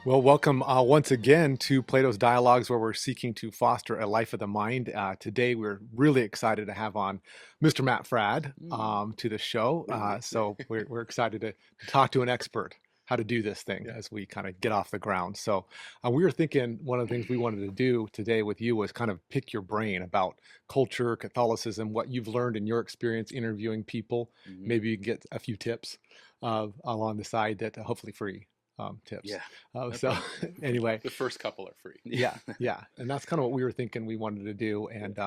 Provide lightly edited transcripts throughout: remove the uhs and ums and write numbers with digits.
Well, welcome once again to Plato's Dialogues, where we're seeking to foster a life of the mind. Today, we're really excited to have on Mr. Matt Fradd to the show. So we're excited to talk to an expert how to do this thing as we kind of get off the ground. So we were thinking one of the things we wanted to do today with you was kind of pick your brain about culture, Catholicism, what you've learned in your experience interviewing people. Maybe you can get a few tips along the side that hopefully free tips. Yeah. So anyway, The first couple are free. yeah, and that's kind of what we were thinking we wanted to do, and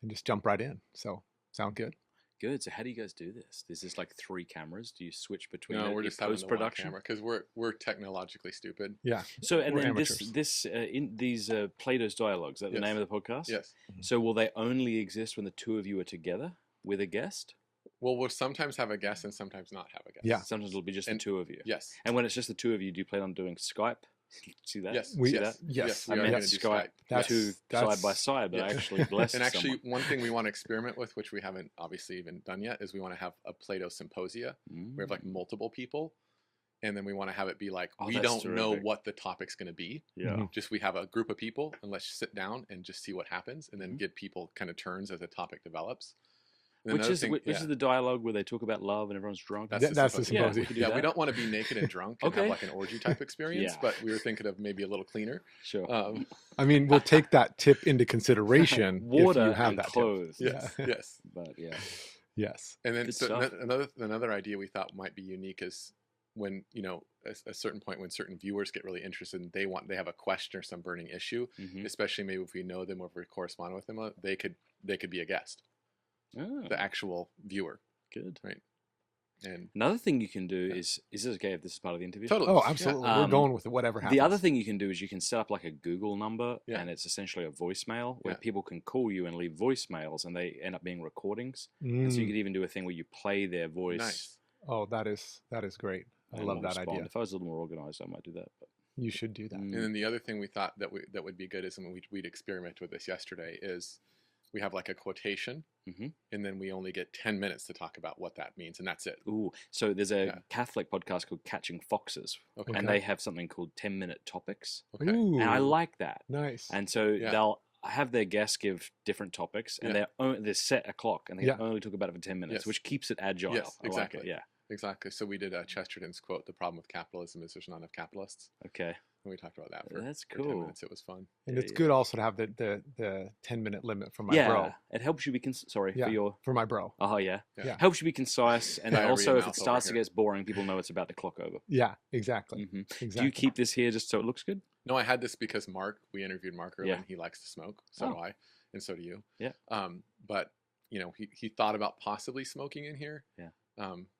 just jump right in. So sound good? Good. So how do you guys do this? Is this like 3 cameras? Do you switch between No, we're in just having post the one production? camera because we're technologically stupid. Yeah. So and We're then amateurs. this in these Plato's dialogues, is that the Yes. name of the podcast? Yes. So will they only exist when the two of you are together with a guest? Well, we'll sometimes have a guest and sometimes not have a guest. Yeah. Sometimes it'll be just the And- two of you. Yes. And when it's just the two of you, do you plan on doing Skype? See that? Yes. We- See yes. that? Yes. I we are meant going to do Skype. Skype. That's- Two side by side, but yeah. I actually blessed And actually, someone. one thing we want to experiment with, which we haven't obviously even done yet, is we want to have a Plato symposia. We have like multiple people, and then we want to have it be like Oh, we that's don't know terrific. what the topic's going to be. Yeah. Mhm. Just we have a group of people, and let's sit down and just see what happens, and then Mhm. give people kind of turns as the topic develops. And then Which another is thing- which yeah. is the dialogue where they talk about love and everyone's drunk? That's That's the symposium. Yeah, symposium. we could do Yeah, that. we don't want to be naked and drunk and Okay. have like an orgy type experience, Yeah. but we were thinking of maybe a little cleaner. Sure. I mean, we'll take that tip into consideration Water if you have and that tip. clothes. Yes, Yeah. yes. But yeah. Yes. And then Good so stuff. another idea we thought might be unique is when a certain point when certain viewers get really interested and they have a question or some burning issue, Mhm. especially maybe if we know them or if we correspond with them, they could be a guest, Oh, the actual viewer, good. and Another thing you can do Yeah. is this okay if this is part of the interview? totally. Oh, absolutely. We're Um, going with whatever happens. The other thing you can do is you can set up like a Google number, Yeah. and it's essentially a voicemail where Yeah. people can call you and leave voicemails, and they end up being recordings. And so you Mm. could even do a thing where you play their voice. Nice. Oh, that is great. I and love we'll that respond. idea. If I was a little more organized, I might do that. But, You should do that. And then the other thing we thought that would be good is, and we'd experiment with this yesterday, is we have like a quotation, Mhm. and then we only get 10 minutes to talk about what that means, and that's it. Ooh, so there's a Yeah. Catholic podcast called Catching Foxes, Okay. and Okay. they have something called 10-minute topics, Okay. Ooh, and I like that. nice. And so Yeah. they'll have their guests give different topics, and they're set a clock, and they Yeah. can only talk about it for 10 minutes, Yes. which keeps it agile. Yes, I like it, exactly. yeah. Exactly. So we did Chesterton's quote, "The problem with capitalism is there's not enough capitalists." Okay. And we talked about that for, That's for 10 cool. minutes. It was fun. And Yeah, it's yeah. good also to have the 10-minute limit for my Yeah, bro. it helps you be sorry Yeah. for your. For my bro. Oh yeah. Yeah. Helps you be concise, and Diarrhea also if mouth it over starts to here. get boring, people know it's about to clock over. Yeah, exactly. Hmm Exactly. Do you keep this here just so it looks good? No, I had this because we interviewed Mark earlier, Yeah. and he likes to smoke. So do Oh. I, and so do you. Yeah. But he thought about possibly smoking in here. Yeah.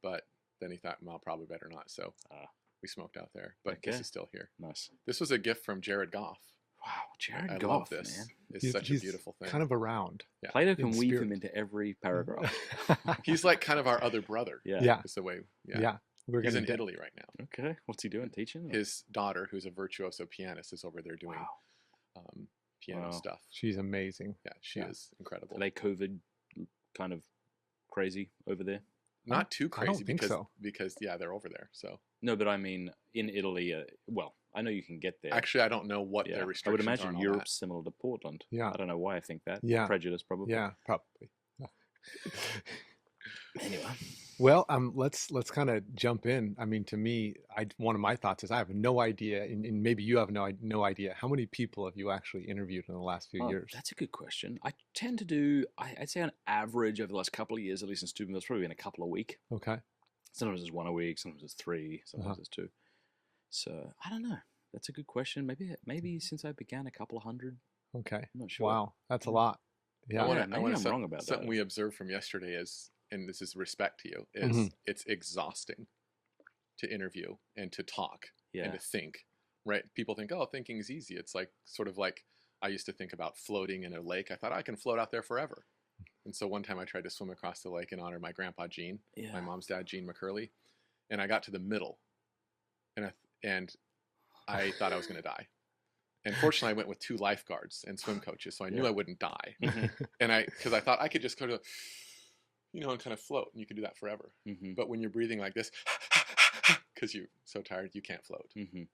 But then he thought, well, probably better not. So Ah. we smoked out there. But this Okay. is still here. Nice. This was a gift from Jared Goff. Wow, Jared I Goff, love this. man. It's such a beautiful thing. Kind of around. Yeah. Plato can in weave spirit. him into every paragraph. He's like kind of our other brother. Yeah. Yeah. Is the way. Yeah. Yeah. We're He's gonna in Italy right now. Okay. What's he doing? Teaching? His daughter, who's a virtuoso pianist, is over there doing Wow. piano Wow. stuff. She's amazing. Yeah, she Yeah. is incredible. Are they COVID kind of crazy over there? Not too I don't crazy think because so. they're over there. So No, but I mean in Italy. Well, I know you can get there. actually, I don't know what yeah. their I restrictions would are. imagine and all Europe's similar to Portland. Yeah. I don't know why I think that. Yeah. Prejudice, probably. Yeah, probably. Anyway. Well, let's kind of jump in. I mean, to me, one of my thoughts is I have no idea, and maybe you have no idea how many people have you actually interviewed in the last few Oh, years? that's a good question. I tend to do, I'd say on average over the last couple of years, at least in student, it's probably been a couple a week. Okay. Sometimes it's one a week, sometimes it's three, sometimes Uh-huh. it's two. So I don't know. That's a good question. Maybe since I began a couple of hundred. Okay. I'm not sure. Wow, that's a Yeah. lot. I Yeah. want Yeah, maybe I'm wrong about that. something we observed from yesterday is, and this is respect to you, is Mhm. it's exhausting to interview and to talk and Yeah. to think. Right? People think, oh, thinking is easy. It's like sort of like I used to think about floating in a lake. I thought I can float out there forever. And so one time I tried to swim across the lake in honor of my grandpa Gene, my Yeah. mom's dad Gene McCurley, and I got to the middle, and I thought I was going to die. And fortunately, I went with 2 lifeguards and swim coaches, so I knew Yeah. I wouldn't die. Mhm, And because I thought I could just go to, and kind of float, and you could do that forever. mhm, But when you're breathing like this, because you're so tired, you can't float. mhm.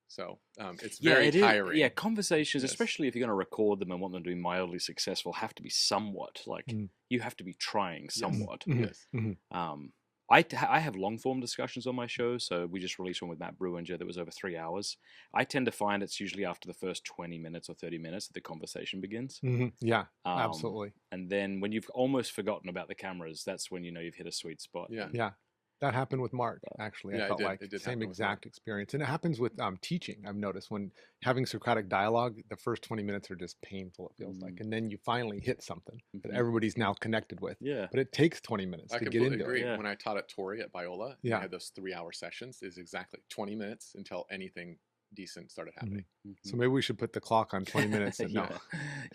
So it's Yeah, very it is. tiring. Yeah, conversations, Yes. especially if you're going to record them and want them to be mildly successful, have to be somewhat like Mm. you have to be trying Yes. somewhat. Mhm. Yes. Mhm. I have long form discussions on my show, so we just released one with Matt Bruinger that was over 3 hours. I tend to find it's usually after the first 20 minutes or 30 minutes that the conversation begins. Mhm. Yeah, Um, absolutely. And then when you've almost forgotten about the cameras, that's when you know you've hit a sweet spot. Yeah. Yeah. That happened with Mark, actually. I Yeah, it felt did. like It did same happen with Mark. exact experience. And it happens with teaching. I've noticed when having Socratic dialogue, the first 20 minutes are just painful, it feels like. And then you finally hit something that Mhm. everybody's now connected with. Yeah. But it takes 20 minutes I to get completely into agree. it. Yeah. When I taught at Torrey at Biola, Yeah. we had those 3-hour sessions. Is exactly 20 minutes until anything decent started happening. So maybe we should put the clock on 20 minutes. And yeah.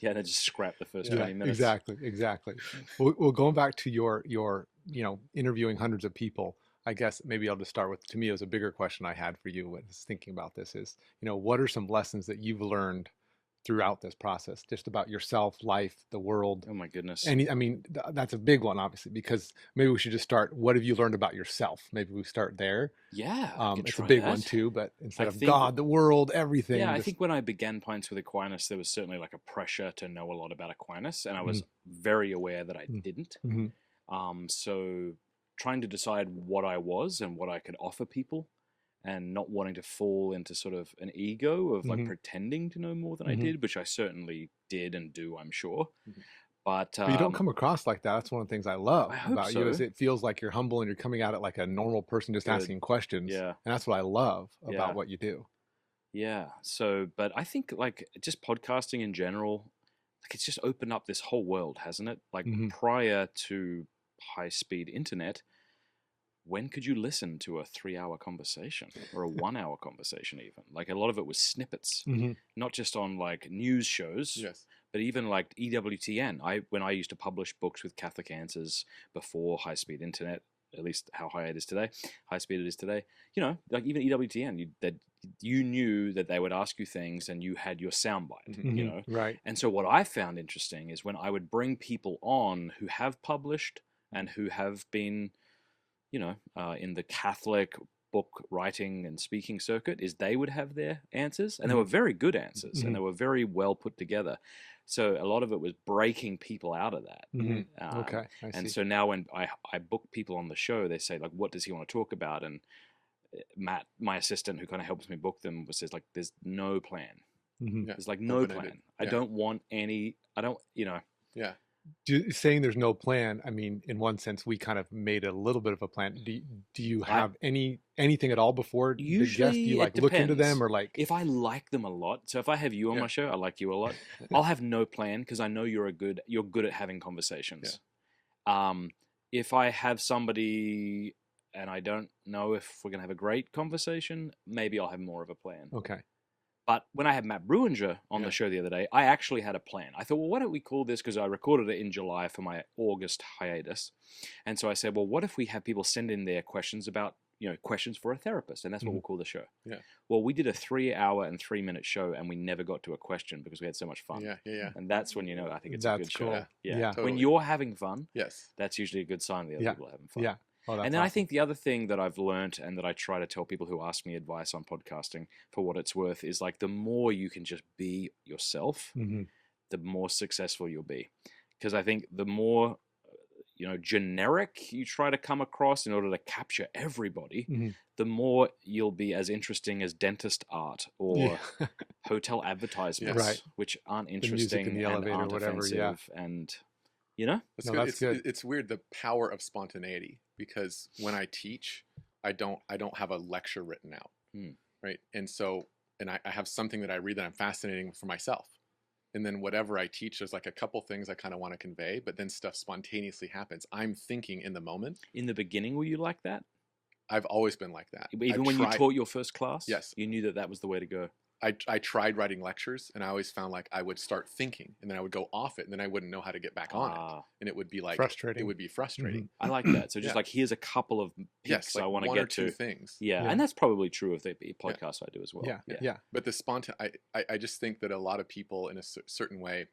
Yeah, then just scrap the first Yeah, 20 minutes. Exactly. Well, going back to your interviewing hundreds of people, I guess maybe I'll just start with, to me, it was a bigger question I had for you when I was thinking about this is, what are some lessons that you've learned throughout this process, just about yourself, life, the world? Oh my goodness. And I mean, that's a big one, obviously, because maybe we should just start, what have you learned about yourself? Maybe we start there. Yeah, I could It's a try big one that. too, but instead I of think- God, the world, everything. Yeah, I just- think when I began Pints with Aquinas, there was certainly like a pressure to know a lot about Aquinas, and I was very aware that I didn't. Mhm. So trying to decide what I was and what I could offer people, and not wanting to fall into sort of an ego of like Mhm. pretending to know more than I Mhm. did, which I certainly did and do, I'm sure. Mhm. But But you don't come across like that. That's one of the things I love I hope about you is so. it feels like you're humble and you're coming at it like a normal person, just Good. asking questions. Yeah. And that's what I love Yeah. about what you do. Yeah. So, but I think like just podcasting in general, like it's just opened up this whole world, hasn't it? Like Mhm. prior to high speed internet, when could you listen to a 3 hour conversation or a 1 hour conversation even? Like a lot of it was snippets, Mhm. not just on like news shows, Yes. but even like EWTN. When I used to publish books with Catholic Answers before high speed internet, at least how high it is today, high speed it is today. Like even EWTN, you knew that they would ask you things and you had your soundbite. Mhm. Right. And so what I found interesting is when I would bring people on who have published and who have been, in the Catholic book writing and speaking circuit, is they would have their answers, and they were very good answers, and they were very well put together. So a lot of it was breaking people out of that. Mhm. Okay. I And see. so now when I book people on the show, they say like, what does he want to talk about? And Matt, my assistant who kind of helps me book them, says like, there's no plan. Mhm. Yeah. There's like no Open-ended. plan. I Yeah. don't want any, I don't, Yeah. Saying there's no plan, I mean, in one sense, we kind of made a little bit of a plan. Do you have anything at all before the guest? Do Usually you like it look into depends. them or like? If I like them a lot, so if I have you on Yeah. my show, I like you a lot. I'll have no plan because I know you're good at having conversations. If I have somebody and I don't know if we're gonna have a great conversation, maybe I'll have more of a plan. Okay. But when I had Matt Bruinger on Yeah. the show the other day, I actually had a plan. I thought, well, why don't we call this, because I recorded it in July for my August hiatus. And so I said, well, what if we have people send in their questions about, questions for a therapist? And that's what we'll call the show. Yeah. Well, we did a 3 hour and 3 minute show and we never got to a question because we had so much fun. Yeah. And that's when, I think it's a That's good cool. show. Yeah. Totally. When you're having fun, Yes. that's usually a good sign the other people are having fun. Yeah. Oh, that's And then I awesome. think the other thing that I've learned and that I try to tell people who ask me advice on podcasting for what it's worth is like the more you can just be yourself, Mhm. the more successful you'll be. Because I think the more, generic you try to come across in order to capture everybody, Mhm. the more you'll be as interesting as dentist art or Yeah. hotel advertisements, Right. which aren't music in interesting the and elevator, aren't whatever, yeah. offensive and, That's No, good. that's good. It's weird, the power of spontaneity, because when I teach, I don't have a lecture written out, right? And so, I have something that I read that I'm fascinating for myself, and then whatever I teach, there's like a couple things I kind of want to convey, but then stuff spontaneously happens. I'm thinking in the moment. In the beginning, were you like that? I've always been like that. Even when you taught your first class? Yes. You knew that was the way to go. I tried writing lectures, and I always found like I would start thinking, and then I would go off it, and then I wouldn't know how to get back on it, and it would be like Frustrating. It would be frustrating. I like that. So just Yeah. like, here's a couple of peaks Yes, like I want to one or get two to. things. Yeah. Yeah. And that's probably true of the podcasts I do as well. Yeah. But the I just think that a lot of people in a certain way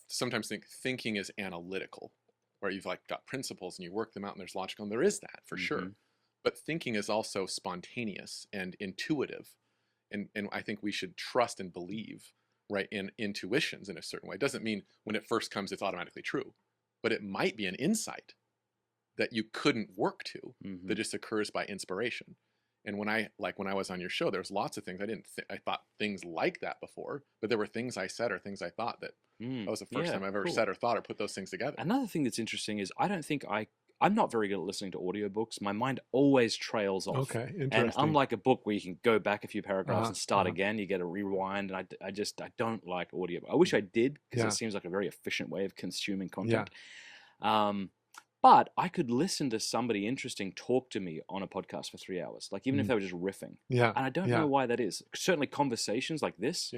sometimes think thinking is analytical, where you've like got principles and you work them out and there's logical, and there is that for sure. But thinking is also spontaneous and intuitive. and I think we should trust and believe, right, in intuitions in a certain way. It doesn't mean when it first comes it's automatically true, but it might be an insight that you couldn't work to, that just occurs by inspiration. And when I was on your show, there was lots of things I thought things like that before, but there were things I said or things I thought that was the first time I've ever said or thought or put those things together. Another thing that's interesting is I'm not very good at listening to audiobooks. My mind always trails off. Okay, interesting. And unlike a book where you can go back a few paragraphs and start again, you get a rewind. And I don't like audio. I wish I did, because it seems like a very efficient way of consuming content. But I could listen to somebody interesting talk to me on a podcast for 3 hours, like even if they were just riffing. Yeah. And I don't know why that is. Certainly conversations like this,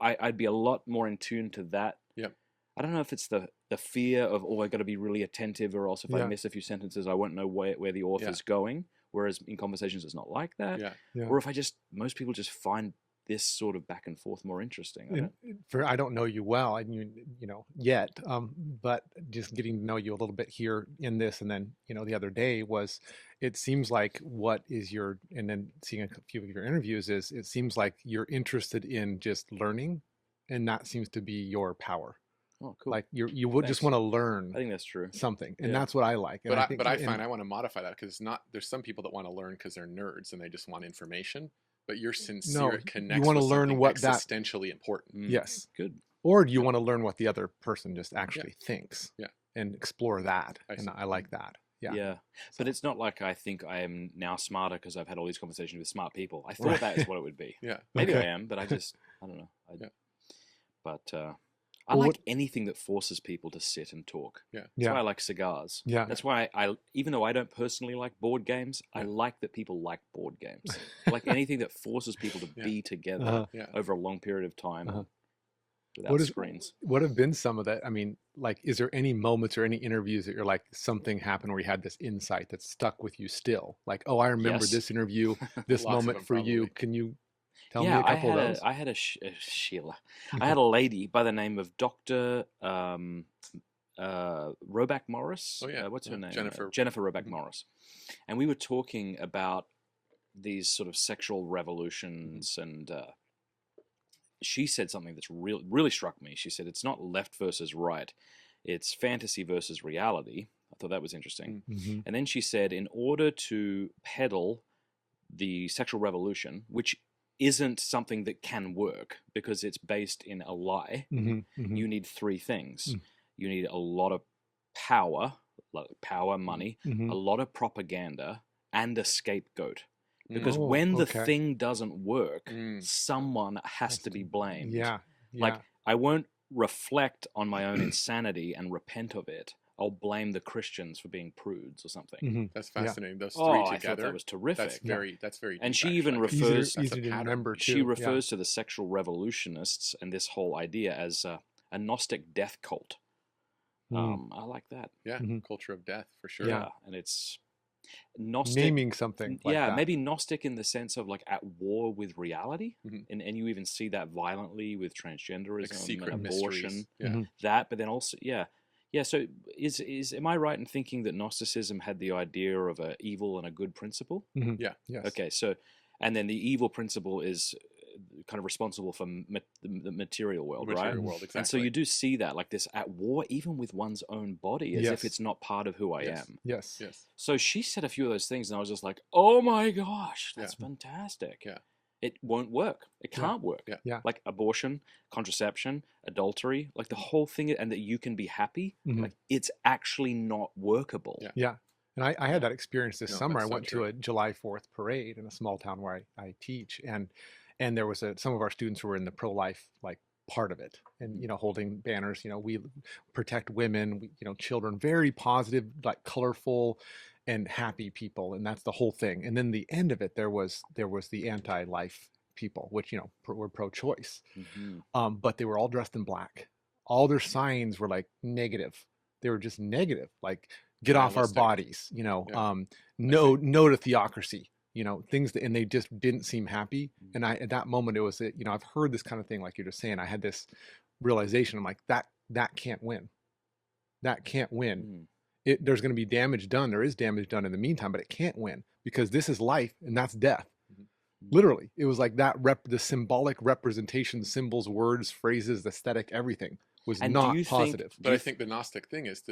I'd be a lot more in tune to that. Yep. I don't know if it's the fear of, I got to be really attentive, or else if I miss a few sentences, I won't know where the author's going. Whereas in conversations, it's not like that. Or if most people just find this sort of back and forth more interesting. I don't know you well, and yet, but just getting to know you a little bit here in this, and then the other day it seems like and then seeing a few of your interviews it seems like you're interested in just learning, and that seems to be your power. Oh, cool. Like you would just want to learn. I think that's true. Something, and that's what I like. And I find I want to modify that, because there's some people that want to learn because they're nerds and they just want information. But you're sincere. It connects. You want to learn what existentially important. Yes, good. Or do you want to learn what the other person just actually thinks? Yeah, and explore that. I like that. Yeah. But it's not like I think I am now smarter because I've had all these conversations with smart people. I thought that is what it would be. Maybe I am, but I don't know. But I like anything that forces people to sit and talk. That's why I like cigars. That's why even though I don't personally like board games, I like that people like board games. I like anything that forces people to be together over a long period of time without screens. What have been some of that? I mean, like, is there any moments or any interviews that you're like, something happened where you had this insight that stuck with you still? Like, oh, I remember this interview, this moment for you. Can you tell me a couple of those? I had a Sheila. I had a lady by the name of Dr. Roback Morris. Oh, yeah. What's her name? Jennifer Roback Morris. And we were talking about these sort of sexual revolutions, and she said something that's really struck me. She said, it's not left versus right. It's fantasy versus reality. I thought that was interesting. And then she said, in order to peddle the sexual revolution, which isn't something that can work because it's based in a lie, you need three things. You need a lot of power, money, a lot of propaganda, and a scapegoat. Because when the thing doesn't work, someone has to be blamed. Like, I won't reflect on my own insanity and repent of it. I'll blame the Christians for being prudes or something. That's fascinating. Those three together. I thought that was terrific. That's very. And she even refers. Easy to remember too. She refers to the sexual revolutionists and this whole idea as a Gnostic death cult. I like that. Yeah, culture of death for sure. Yeah, and it's Gnostic, naming something. Like that. Maybe Gnostic in the sense of like at war with reality, and you even see that violently with transgenderism, like secret and abortion, mysteries. that. But then also, so am I right in thinking that Gnosticism had the idea of a evil and a good principle? Yeah. Yes. Okay. So, and then the evil principle is kind of responsible for the material world, right? World, exactly. And so you do see that, like this at war, even with one's own body, as if it's not part of who I am. Yes. So she said a few of those things, and I was just like, oh my gosh, that's fantastic. Yeah. It won't work. It can't work. Yeah. Like abortion, contraception, adultery, like the whole thing, and that you can be happy, like it's actually not workable. Yeah. And I had that experience this summer. I so went to a July 4th parade in a small town where I teach, and there was some of our students who were in the pro-life like part of it, and holding banners, we protect women, children, very positive, like colorful and happy people, and that's the whole thing. And then the end of it, there was the anti-life people, which were pro-choice, but they were all dressed in black. All their signs were like negative. They were just negative, like get off our bodies, no to theocracy, things that, and they just didn't seem happy. And at that moment, it was I've heard this kind of thing, like you're just saying. I had this realization. I'm like, that can't win. That can't win. There's going to be damage done. There is damage done in the meantime, but it can't win, because this is life and that's death. Literally, it was like that the symbolic representation, symbols, words, phrases, aesthetic, everything was And do not you think? positive. But I think the Gnostic thing is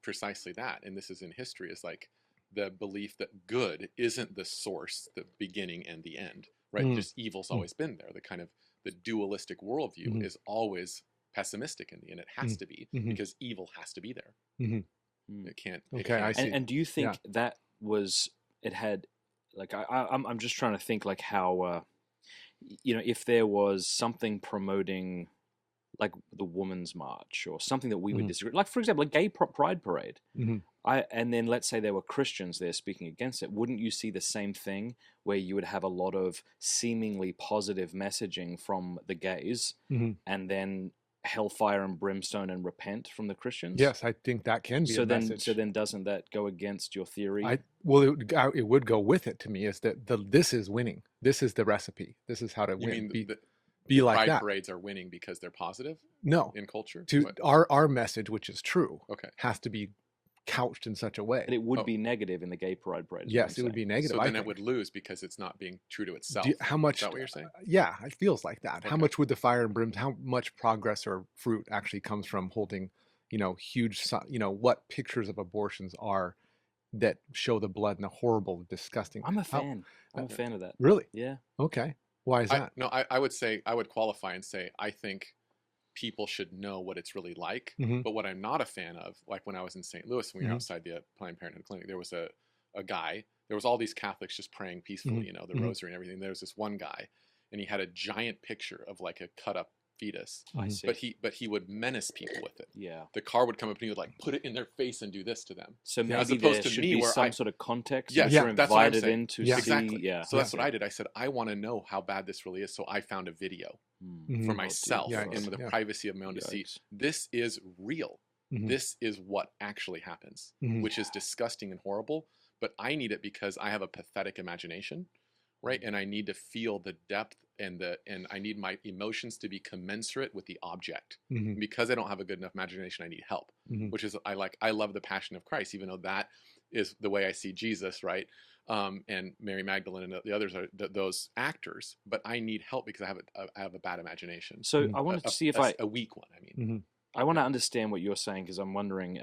precisely that, and this is in history, is like the belief that good isn't the source, the beginning and the end, right? Mm. Just evil's always been there. The kind of the dualistic worldview is always pessimistic in the end. It has to be because evil has to be there. It can't. It Okay, I can't. see. And do you think that was it had like I'm just trying to think like how if there was something promoting like the Women's March or something that we would disagree, like for example a gay pride parade, and then let's say there were Christians there speaking against it, wouldn't you see the same thing where you would have a lot of seemingly positive messaging from the gays and then hellfire and brimstone and repent from the Christians? Yes, I think that can be a message. So then doesn't that go against your theory? It would go with it to me, is that this is winning. This is the recipe. This is how to You win. mean Be like pride that. parades are winning because they're positive? No, in culture. Our message, which is true, okay, has to be couched in such a way. But it would be negative in the gay pride parade. Yes, it would be negative. So then it would lose because it's not being true to itself. How much? Is that what you're saying? Yeah, it feels like that. Okay. How much would the fire and brimstone? How much progress or fruit actually comes from holding, huge, what pictures of abortions are that show the blood and the horrible, disgusting. I'm a fan. I'm a fan of that. Really? Yeah. Okay. Why is that? I would say, I would qualify and say, I think people should know what it's really like. But what I'm not a fan of, like when I was in St. Louis, when we were outside the Planned Parenthood clinic, there was a guy, there was all these Catholics just praying peacefully, the rosary and everything. There was this one guy, and he had a giant picture of like a cut up fetus. I see. But he would menace people with it. Yeah. The car would come up and he would like put it in their face and do this to them. So maybe as opposed there to should me, be where some sort of context. Yes, you're that's what I'm invited saying. in to Yeah. see. Exactly. Yeah. So that's what I did. I said, I want to know how bad this really is. So I found a video for myself in the privacy of my own to see this is real. This is what actually happens, which is disgusting and horrible. But I need it because I have a pathetic imagination, right? And I need to feel the depth and I need my emotions to be commensurate with the object. Because I don't have a good enough imagination, I need help. Which is I love the Passion of Christ, even though that is the way I see Jesus, right? And Mary Magdalene and the others are those actors, but I need help because I have a bad imagination. So I wanted to see if a weak one. I mean, I want to understand what you're saying because I'm wondering,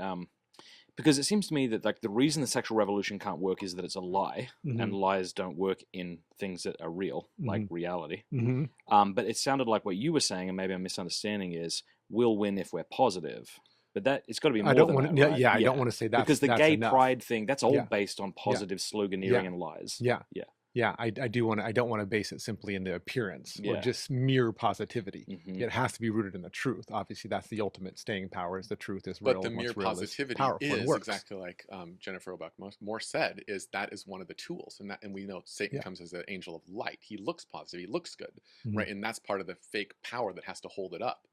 because it seems to me that like the reason the sexual revolution can't work is that it's a lie, and lies don't work in things that are real, like reality. But it sounded like what you were saying, and maybe I'm misunderstanding, is we'll win if we're positive. But that it's got to be more than that, right? I don't want to say that because the gay enough. pride thing, that's all based on positive sloganeering and lies. I don't want to base it simply in the appearance or just mere positivity. It has to be rooted in the truth. Obviously, that's the ultimate staying power. Is the truth is real. But the mere positivity is exactly like Jennifer Obuck more said. That is one of the tools, and we know Satan comes as an angel of light. He looks positive. He looks good, right? And that's part of the fake power that has to hold it up,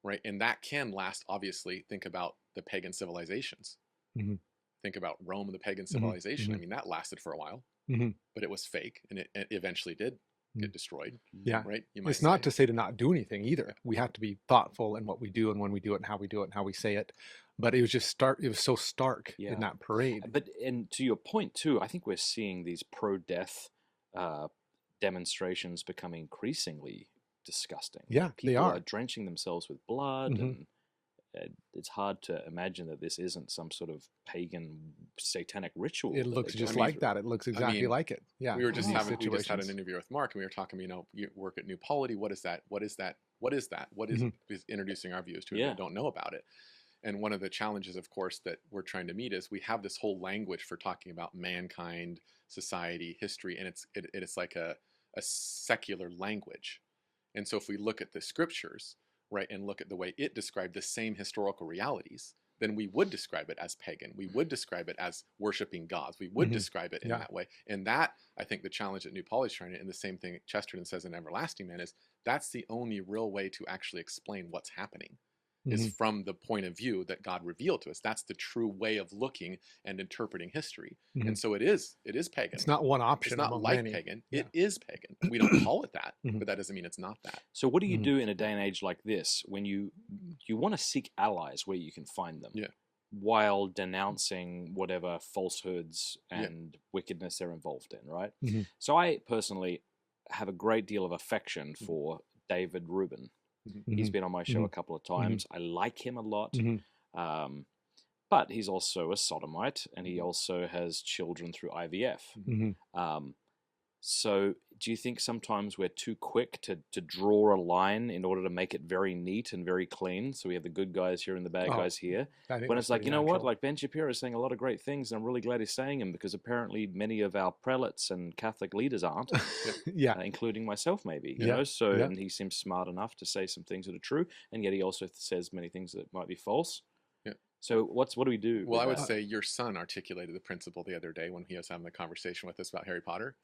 right? And that can last. Obviously, think about the pagan civilizations. Think about Rome and the pagan civilization. I mean, that lasted for a while. But it was fake, and it eventually did get destroyed. Yeah, right. It's not to say to not do anything either. We have to be thoughtful in what we do and when we do it and how we do it and how we say it. But it was just stark. It was so stark in that parade. But and to your point too, I think we're seeing these pro-death demonstrations become increasingly disgusting. Yeah, people they are drenching themselves with blood and. It's hard to imagine that this isn't some sort of pagan satanic ritual. It looks just like that. It looks exactly like it. Yeah. We just had an interview with Mark, and we were talking. You work at New Polity. What is that? What is that? What is that? What is introducing our viewers to it that don't know about it? And one of the challenges, of course, that we're trying to meet is we have this whole language for talking about mankind, society, history, and it's like a secular language. And so if we look at the scriptures, right, and look at the way it described the same historical realities, then we would describe it as pagan. We would describe it as worshiping gods. We would describe it in that way. And that, I think, the challenge that New Poly is trying to, and the same thing Chesterton says in Everlasting Man, is that's the only real way to actually explain what's happening. Is from the point of view that God revealed to us. That's the true way of looking and interpreting history. And so it is pagan. It's not one option. It's not like pagan. It is pagan. We don't call it that, but that doesn't mean it's not that. So what do you do in a day and age like this when you want to seek allies where you can find them? While denouncing whatever falsehoods and wickedness they're involved in, right? So I personally have a great deal of affection for David Rubin. He's been on my show a couple of times. I like him a lot. But he's also a sodomite, and he also has children through IVF. So do you think sometimes we're too quick to draw a line in order to make it very neat and very clean? So we have the good guys here and the bad guys here. When it's like, you know what, like Ben Shapiro is saying a lot of great things, and I'm really glad he's saying them, because apparently many of our prelates and Catholic leaders aren't, including myself maybe, you know? So, and he seems smart enough to say some things that are true, and yet he also says many things that might be false. So what do we do? Well, I would say your son articulated the principle the other day when he was having the conversation with us about Harry Potter.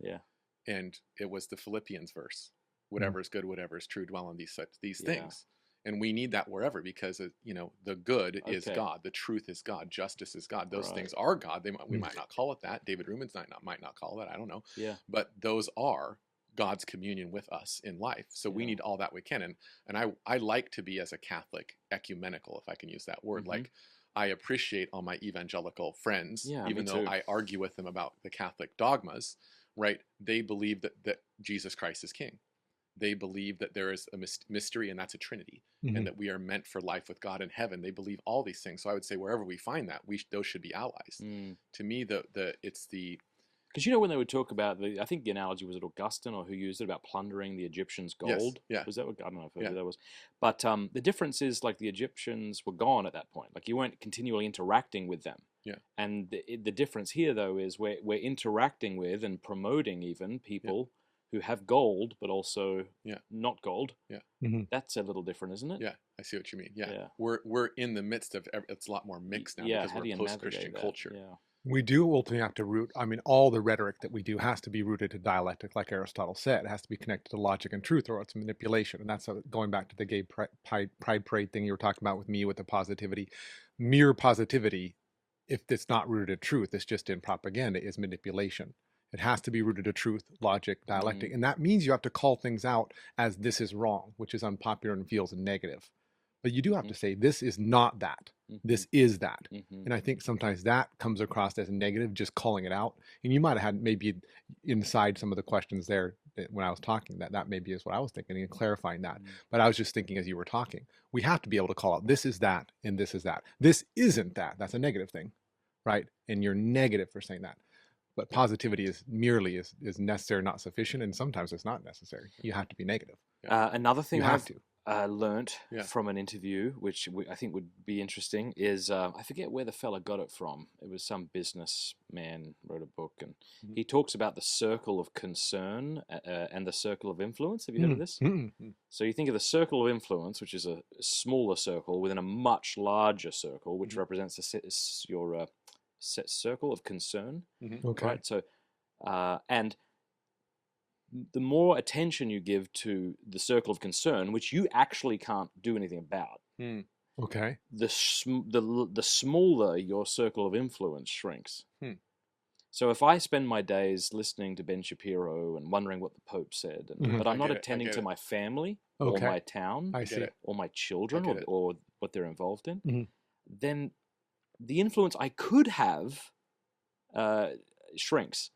And it was the Philippians verse: whatever is good, whatever is true, dwell on these things. And we need that wherever, because you know, the good is God, the truth is God, justice is God. Those things are God. We might not call it that. David Rubin's might not call it. I don't know. But those are God's communion with us in life. So we need all that we can. And I like to be, as a Catholic, ecumenical, if I can use that word. Like, I appreciate all my evangelical friends, even though I argue with them about the Catholic dogmas. Right? They believe that Jesus Christ is King. They believe that there is a mystery, and that's a Trinity, and that we are meant for life with God in heaven. They believe all these things. So I would say wherever we find that, those should be allies. To me, it's the... Because, you know, when they would talk about, I think the analogy was it Augustine or who used it, about plundering the Egyptians' gold? Was that what, I don't know if that was. But the difference is, like, the Egyptians were gone at that point. Like, you weren't continually interacting with them. And the difference here, though, is we're interacting with and promoting even people who have gold, but also not gold. That's a little different, isn't it? Yeah, I see what you mean. We're in the midst of, it's a lot more mixed now, because we're a post-Christian culture. We do ultimately have to root, I mean, all the rhetoric that we do has to be rooted to dialectic, like Aristotle said. It has to be connected to logic and truth, or it's manipulation. And that's going back to the gay pride parade thing you were talking about with me, with the positivity. Mere positivity, if it's not rooted in truth, it's just in propaganda, is manipulation. It has to be rooted in truth, logic, dialectic. And that means you have to call things out as this is wrong, which is unpopular and feels negative. But you do have to say, this is not that. This is that. And I think sometimes that comes across as negative, just calling it out. And you might have had maybe inside some of the questions there when I was talking, that maybe is what I was thinking, and clarifying that. But I was just thinking as you were talking, we have to be able to call out, this is that, and this is that. This isn't that. That's a negative thing, right? And you're negative for saying that. But positivity is merely is necessary, not sufficient. And sometimes it's not necessary. You have to be negative. Another thing you have to. Learned from an interview, which I think would be interesting, is I forget where the fella got it from. It was some businessman wrote a book, and he talks about the circle of concern and the circle of influence. Have you heard of this? So you think of the circle of influence, which is a smaller circle within a much larger circle, which represents your set circle of concern. Right. So and the more attention you give to the circle of concern, which you actually can't do anything about, the smaller your circle of influence shrinks. So if I spend my days listening to Ben Shapiro and wondering what the Pope said, but I'm not attending to my family or my town or my children or what they're involved in, then the influence I could have shrinks.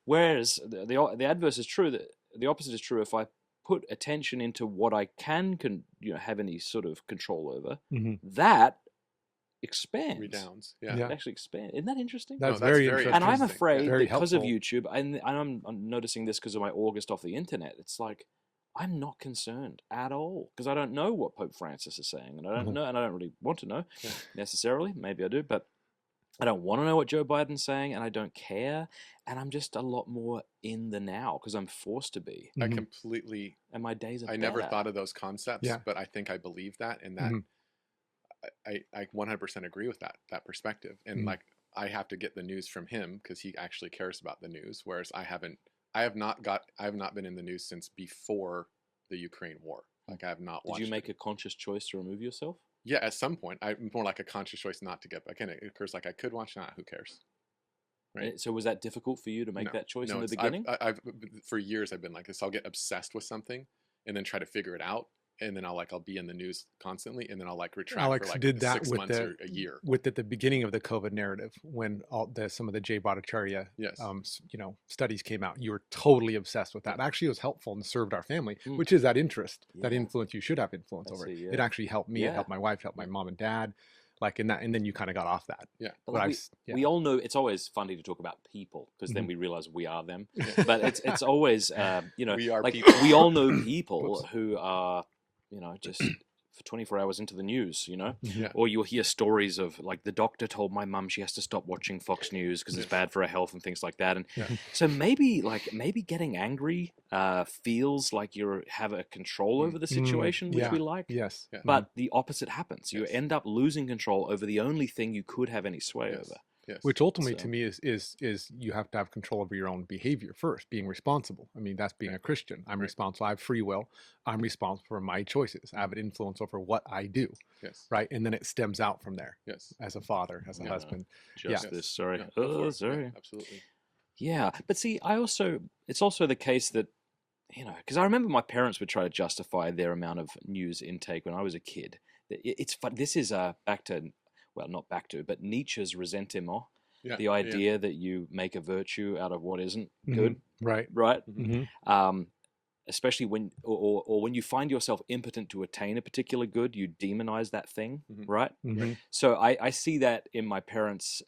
Whereas the adverse is true, that the opposite is true. If I put attention into what I can have any sort of control over, that expands. Redounds. It actually expands. Isn't that interesting? That's very interesting. And I'm afraid Very because of helpful. YouTube, and I'm noticing this because of my August off the internet, it's like I'm not concerned at all, because I don't know what Pope Francis is saying, and I don't know, and I don't really want to know necessarily. Maybe I do, but I don't want to know what Joe Biden's saying, and I don't care. And I'm just a lot more in the now because I'm forced to be. I completely... And my days are I never thought of those concepts, but I think I believe that, and that I 100% agree with that perspective. And like, I have to get the news from him because he actually cares about the news, whereas I have not been in the news since before the Ukraine war. Like, I have not watched. Did you make a conscious choice to remove yourself? Yeah, at some point. I'm more like a conscious choice not to get back in. It occurs like I could watch, not. Who cares? Right. So was that difficult for you to make that choice in the beginning? I've for years I've been like this. I'll get obsessed with something and then try to figure it out, and then I'll be in the news constantly, and then I'll retract Alex for did that 6 with months or a year. with at the beginning of the COVID narrative, when some of the Jay Bhattacharya Yes. studies came out. You were totally obsessed with that. Yeah. Actually, it was helpful and served our family, which is that interest, that Yeah. influence. You should have influence That's over it. it, yeah. It actually helped me. Yeah. It helped my wife, helped my mom and dad, in that, and then you kind of got off that. Yeah. But But we all know it's always funny to talk about people, because then we realize we are them. Yeah. But it's always We are people. we all know people who are just for 24 hours into the news, Yeah. or you'll hear stories of the doctor told my mum she has to stop watching Fox News because it's bad for her health and things like that. And so maybe getting angry feels like you have a control over the situation, which we like. Yes. Yeah. But the opposite happens. You Yes. end up losing control over the only thing you could have any sway Yes. over. Yes. Which ultimately, So- to me, is you have to have control over your own behavior first, being responsible. I mean, that's being a Christian. I'm responsible. I have free will. I'm responsible for my choices. I have an influence over what I do, Yes. right? And then it stems out from there. Yes. As a father, as a husband. Justice, sorry. Yeah, go for Oh, it. sorry. Yeah, absolutely. Yeah, but see, it's also the case that, because I remember my parents would try to justify their amount of news intake when I was a kid. It's fun. This is back to, well, not back to, but Nietzsche's ressentiment. Yeah. The idea that you make a virtue out of what isn't good, Right. right? Mm-hmm. Especially when, or when you find yourself impotent to attain a particular good, you demonize that thing, right? Mm-hmm. So I see that in my parents.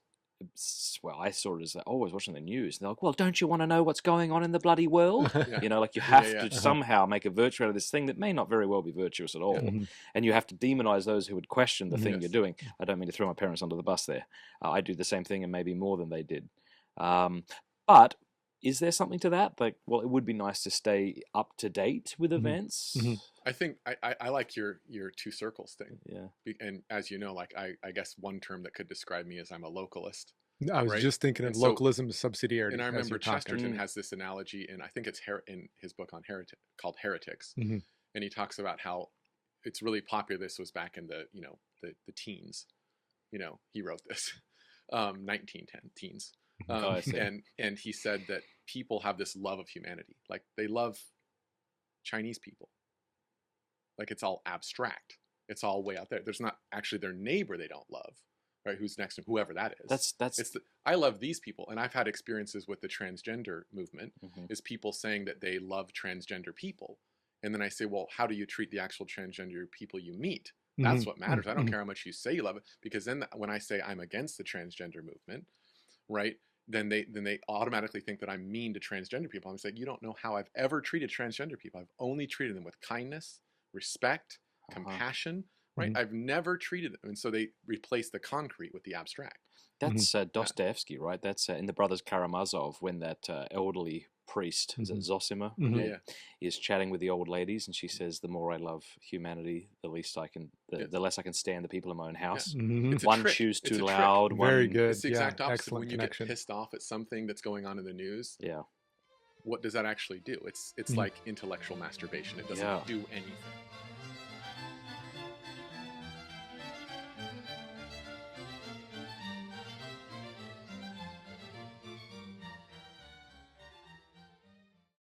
Well, I saw it as always watching the news. They're like, well, don't you want to know what's going on in the bloody world? Yeah. You have Yeah. to somehow make a virtue out of this thing that may not very well be virtuous at all. Mhm. And you have to demonize those who would question the thing Yes. you're doing. I don't mean to throw my parents under the bus there. I do the same thing and maybe more than they did. But is there something to that? Well, it would be nice to stay up to date with events. Mhm. I think I like your two circles thing. Yeah. And as you know, I guess one term that could describe me is I'm a localist. I was Right. just thinking of And so- localism, subsidiarity. And I as remember you're talking. Chesterton has this analogy, and I think it's in his book on called Heretics, Mhm. and he talks about how it's really popular. This was back in the the teens. He wrote this, 1910 teens. I see. And he said that people have this love of humanity. They love Chinese people. It's all abstract. It's all way out there. There's not actually their neighbor they don't love, right? Who's next to whoever that is. That's I love these people. And I've had experiences with the transgender movement, Mhm. is people saying that they love transgender people. And then I say, well, how do you treat the actual transgender people you meet? That's Mhm. what matters. I don't Mhm. care how much you say you love it, because then when I say I'm against the transgender movement, right, then they automatically think that I'm mean to transgender people. I'm saying, you don't know how I've ever treated transgender people. I've only treated them with kindness, respect, compassion, right? Mhm. I've never treated them. And so they replace the concrete with the abstract. That's Dostoevsky, right? That's in the Brothers Karamazov, when that elderly priest, is it Zosima, Mhm. Yeah. is chatting with the old ladies, and she says, "The more I love humanity, the less I can stand the people in my own house." Mhm. It's a One trick. chews It's too a trick. loud. Very one, good. It's the exact Yeah, opposite. excellent When you connection. get pissed off at something that's going on in the news, Yeah. what does that actually do? It's like intellectual masturbation. It doesn't Yeah. do anything.